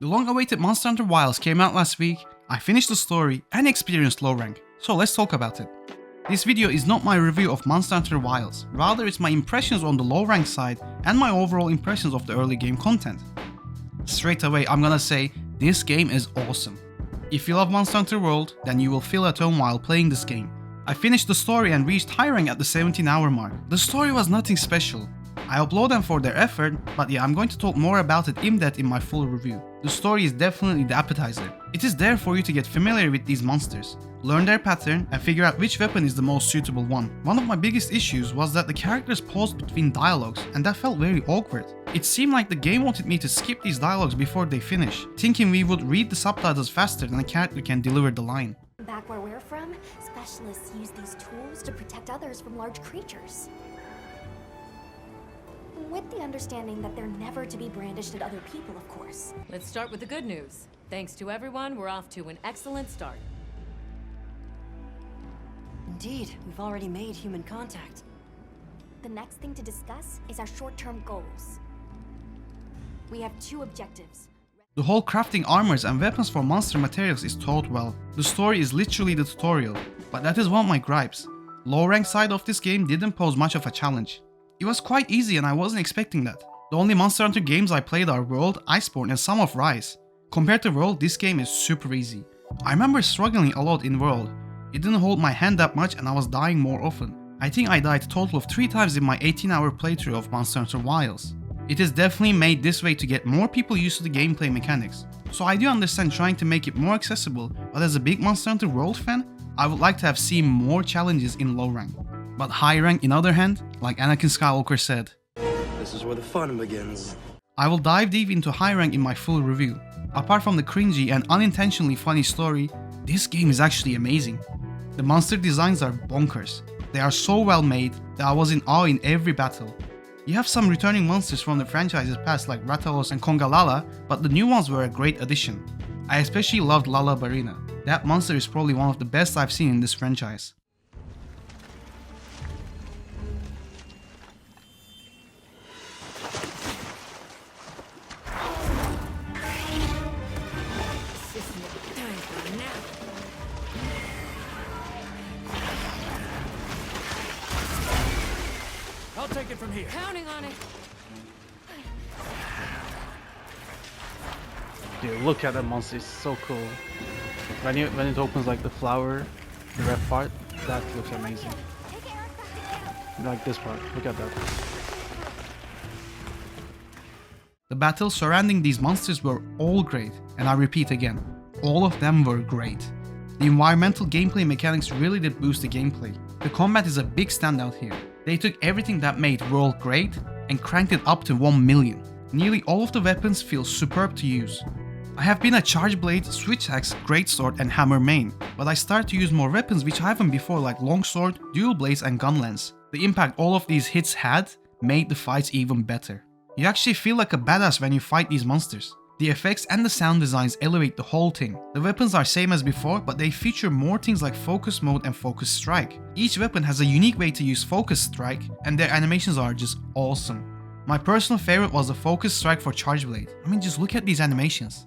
The long-awaited Monster Hunter Wilds came out last week, I finished the story and experienced low rank, so let's talk about it. This video is not my review of Monster Hunter Wilds, rather it's my impressions on the low rank side and my overall impressions of the early game content. Straight away I'm gonna say, this game is awesome. If you love Monster Hunter World, then you will feel at home while playing this game. I finished the story and reached high rank at the 17-hour mark. The story was nothing special. I applaud them for their effort, but yeah, I'm going to talk more about it in depth in my full review. The story is definitely the appetizer. It is there for you to get familiar with these monsters, learn their pattern, and figure out which weapon is the most suitable one. One of my biggest issues was that the characters paused between dialogues, and that felt very awkward. It seemed like the game wanted me to skip these dialogues before they finish, thinking we would read the subtitles faster than a character can deliver the line. Back where we're from, specialists use these tools to protect others from large creatures. With the understanding that they're never to be brandished at other people, of course. Let's start with the good news. Thanks to everyone, we're off to an excellent start. Indeed, we've already made human contact. The next thing to discuss is our short-term goals. We have two objectives. The whole crafting armors and weapons for monster materials is taught well. The story is literally the tutorial, but that is one of my gripes. Low rank side of this game didn't pose much of a challenge. It was quite easy and I wasn't expecting that. The only Monster Hunter games I played are World, Iceborne and some of Rise. Compared to World, this game is super easy. I remember struggling a lot in World. It didn't hold my hand that much and I was dying more often. I think I died a total of 3 times in my 18-hour playthrough of Monster Hunter Wilds. It is definitely made this way to get more people used to the gameplay mechanics. So I do understand trying to make it more accessible, but as a big Monster Hunter World fan, I would like to have seen more challenges in low rank. But high rank, in other hand, like Anakin Skywalker said, "This is where the fun begins." I will dive deep into high rank in my full review. Apart from the cringy and unintentionally funny story, this game is actually amazing. The monster designs are bonkers. They are so well made that I was in awe in every battle. You have some returning monsters from the franchise's past like Rathalos and Kongalala, but the new ones were a great addition. I especially loved Lala Barina. That monster is probably one of the best I've seen in this franchise. I'll take it from here. Counting on it. Dude, look at that monster, it's so cool. When it opens like the flower, the red part, that looks amazing. Like this part, look at that. The battles surrounding these monsters were all great, and I repeat again, all of them were great. The environmental gameplay mechanics really did boost the gameplay. The combat is a big standout here. They took everything that made World great and cranked it up to 1 million. Nearly all of the weapons feel superb to use. I have been a Charge Blade, Switch Axe, Greatsword and Hammer main, but I start to use more weapons which I haven't before like Longsword, Dual Blades and Gun Lance. The impact all of these hits had made the fights even better. You actually feel like a badass when you fight these monsters. The effects and the sound designs elevate the whole thing. The weapons are same as before, but they feature more things like Focus Mode and Focus Strike. Each weapon has a unique way to use Focus Strike, and their animations are just awesome. My personal favorite was the Focus Strike for Charge Blade. I mean, just look at these animations.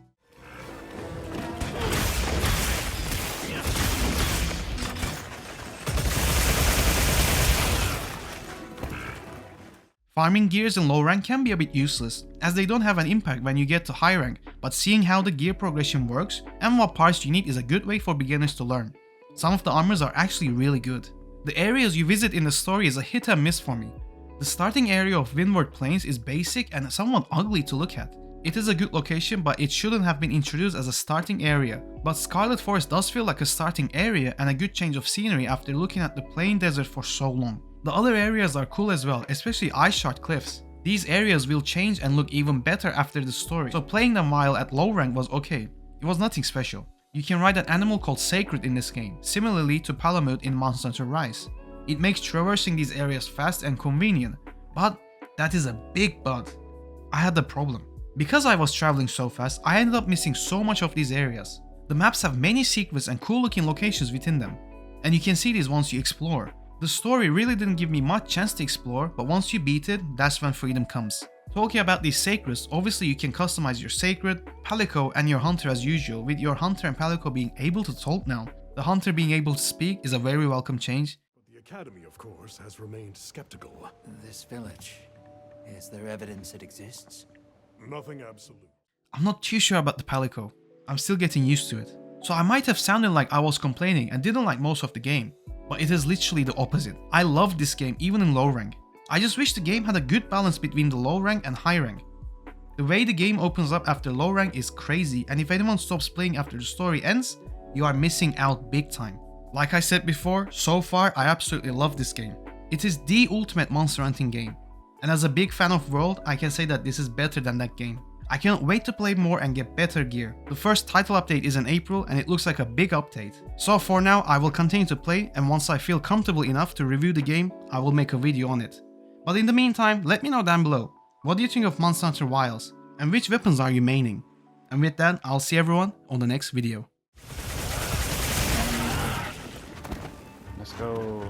Farming gears in low rank can be a bit useless, as they don't have an impact when you get to high rank, but seeing how the gear progression works and what parts you need is a good way for beginners to learn. Some of the armors are actually really good. The areas you visit in the story is a hit and miss for me. The starting area of Windward Plains is basic and somewhat ugly to look at. It is a good location, but it shouldn't have been introduced as a starting area. But Scarlet Forest does feel like a starting area and a good change of scenery after looking at the plain desert for so long. The other areas are cool as well, especially Ice Shard Cliffs. These areas will change and look even better after the story, so playing them while at low rank was okay. It was nothing special. You can ride an animal called Sacred in this game, similarly to Palamute in Monster Hunter Rise. It makes traversing these areas fast and convenient, but that is a big but. I had a problem. Because I was traveling so fast, I ended up missing so much of these areas. The maps have many secrets and cool looking locations within them, and you can see these once you explore. The story really didn't give me much chance to explore, but once you beat it, that's when freedom comes. Talking about these sacreds, obviously you can customize your sacred, palico and your hunter as usual, with your hunter and palico being able to talk now. The hunter being able to speak is a very welcome change. The Academy, of course, has remained skeptical. This village, is there evidence it exists? Nothing absolute. I'm not too sure about the palico. I'm still getting used to it. So I might have sounded like I was complaining and didn't like most of the game. But it is literally the opposite. I loved this game even in low rank. I just wish the game had a good balance between the low rank and high rank. The way the game opens up after low rank is crazy, and if anyone stops playing after the story ends, you are missing out big time. Like I said before, so far I absolutely love this game. It is the ultimate monster hunting game. And as a big fan of World, I can say that this is better than that game. I cannot wait to play more and get better gear. The first title update is in April and it looks like a big update. So for now I will continue to play, and once I feel comfortable enough to review the game, I will make a video on it. But in the meantime, let me know down below, what do you think of Monster Hunter Wilds, and which weapons are you maining? And with that, I'll see everyone on the next video. Let's go.